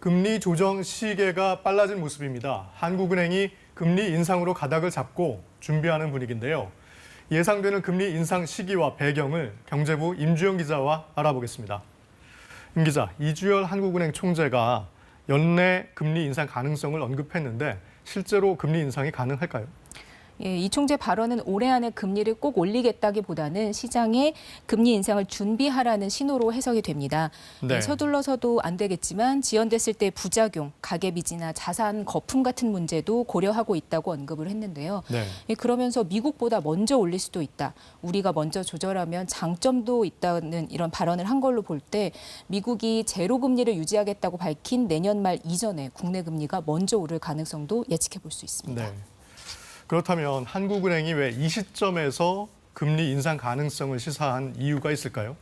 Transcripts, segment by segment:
금리 조정 시계가 빨라진 모습입니다. 한국은행이 금리 인상으로 가닥을 잡고 준비하는 분위기인데요. 예상되는 금리 인상 시기와 배경을 경제부 임주영 기자와 알아보겠습니다. 임 기자, 이주열 한국은행 총재가 연내 금리 인상 가능성을 언급했는데 실제로 금리 인상이 가능할까요? 예, 이 총재 발언은 올해 안에 금리를 꼭 올리겠다기보다는 시장에 금리 인상을 준비하라는 신호로 해석이 됩니다. 네. 서둘러서도 안 되겠지만 지연됐을 때 부작용, 가계비지나 자산 거품 같은 문제도 고려하고 있다고 언급을 했는데요. 네. 그러면서 미국보다 먼저 올릴 수도 있다. 우리가 먼저 조절하면 장점도 있다는 이런 발언을 한 걸로 볼 때 미국이 제로 금리를 유지하겠다고 밝힌 내년 말 이전에 국내 금리가 먼저 오를 가능성도 예측해 볼 수 있습니다. 네. 그렇다면 한국은행이 왜 이 시점에서 금리 인상 가능성을 시사한 이유가 있을까요?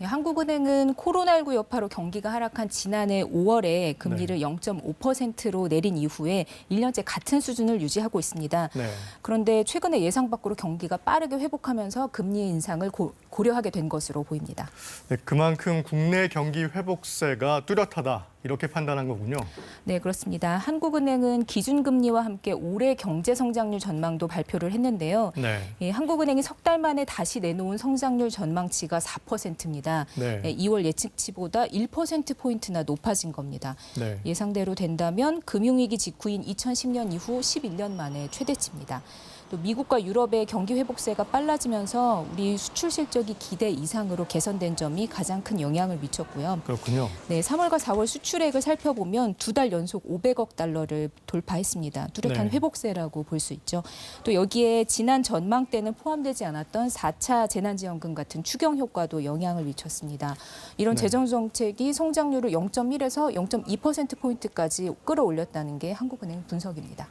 한국은행은 코로나19 여파로 경기가 하락한 지난해 5월에 금리를 0.5%로 내린 이후에 1년째 같은 수준을 유지하고 있습니다. 네. 그런데 최근에 예상 밖으로 경기가 빠르게 회복하면서 금리 인상을 고려하게 된 것으로 보입니다. 네, 그만큼 국내 경기 회복세가 뚜렷하다, 이렇게 판단한 거군요. 네, 그렇습니다. 한국은행은 기준금리와 함께 올해 경제 성장률 전망도 발표를 했는데요. 네. 한국은행이 석 달 만에 다시 내놓은 성장률 전망치가 4%입니다. 네. 2월 예측치보다 1%포인트나 높아진 겁니다. 네. 예상대로 된다면 금융위기 직후인 2010년 이후 11년 만에 최대치입니다. 또 미국과 유럽의 경기 회복세가 빨라지면서 우리 수출 실적이 기대 이상으로 개선된 점이 가장 큰 영향을 미쳤고요. 그렇군요. 네, 3월과 4월 수출액을 살펴보면 2달 연속 500억 달러를 돌파했습니다. 뚜렷한 네. 회복세라고 볼 수 있죠. 또 여기에 지난 전망 때는 포함되지 않았던 4차 재난지원금 같은 추경 효과도 영향을 미쳤습니다. 이런 네. 재정 정책이 성장률을 0.1에서 0.2%포인트까지 끌어올렸다는 게 한국은행 분석입니다.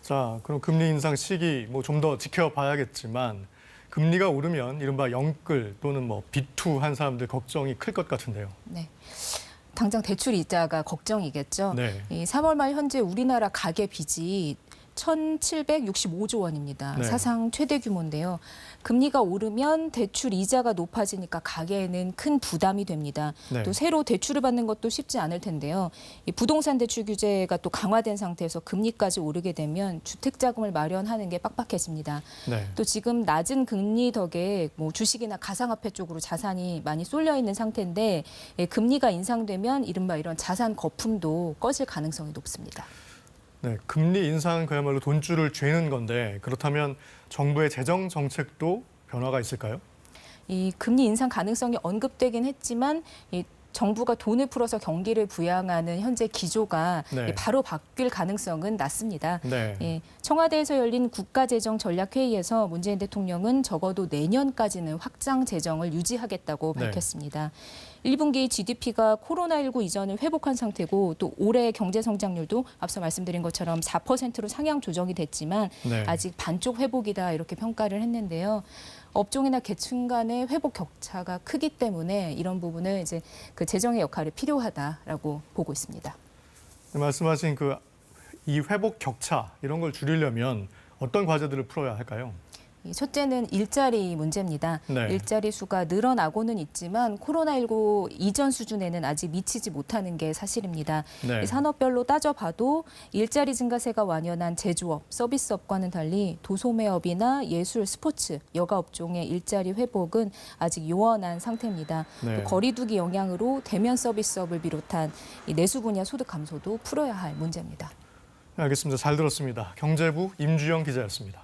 자, 그럼 금리 인상 시기 좀 더 지켜봐야겠지만 금리가 오르면 이른바 영끌 또는 비투한 사람들 걱정이 클 것 같은데요. 네. 당장 대출 이자가 걱정이겠죠. 네. 이 3월 말 현재 우리나라 가계 빚이 1,765조 원입니다. 네. 사상 최대 규모인데요. 금리가 오르면 대출 이자가 높아지니까 가계에는 큰 부담이 됩니다. 네. 또 새로 대출을 받는 것도 쉽지 않을 텐데요. 이 부동산 대출 규제가 또 강화된 상태에서 금리까지 오르게 되면 주택 자금을 마련하는 게 빡빡해집니다. 네. 또 지금 낮은 금리 덕에 주식이나 가상화폐 쪽으로 자산이 많이 쏠려 있는 상태인데 금리가 인상되면 이른바 이런 자산 거품도 꺼질 가능성이 높습니다. 네, 금리 인상은 그야말로 돈줄을 죄는 건데 그렇다면 정부의 재정 정책도 변화가 있을까요? 이 금리 인상 가능성이 언급되긴 했지만 정부가 돈을 풀어서 경기를 부양하는 현재 기조가 네. 바로 바뀔 가능성은 낮습니다. 네. 청와대에서 열린 국가재정전략회의에서 문재인 대통령은 적어도 내년까지는 확장 재정을 유지하겠다고 네. 밝혔습니다. 1분기 GDP가 코로나19 이전을 회복한 상태고 또 올해 경제 성장률도 앞서 말씀드린 것처럼 4%로 상향 조정이 됐지만 네. 아직 반쪽 회복이다 이렇게 평가를 했는데요. 업종이나 계층 간의 회복 격차가 크기 때문에 이런 부분을 이제 그 재정의 역할이 필요하다라고 보고 있습니다. 말씀하신 이 회복 격차 이런 걸 줄이려면 어떤 과제들을 풀어야 할까요? 첫째는 일자리 문제입니다. 네. 일자리 수가 늘어나고는 있지만 코로나19 이전 수준에는 아직 미치지 못하는 게 사실입니다. 네. 산업별로 따져봐도 일자리 증가세가 완연한 제조업, 서비스업과는 달리 도소매업이나 예술, 스포츠, 여가업종의 일자리 회복은 아직 요원한 상태입니다. 네. 또 거리두기 영향으로 대면 서비스업을 비롯한 이 내수 분야 소득 감소도 풀어야 할 문제입니다. 알겠습니다. 잘 들었습니다. 경제부 임주영 기자였습니다.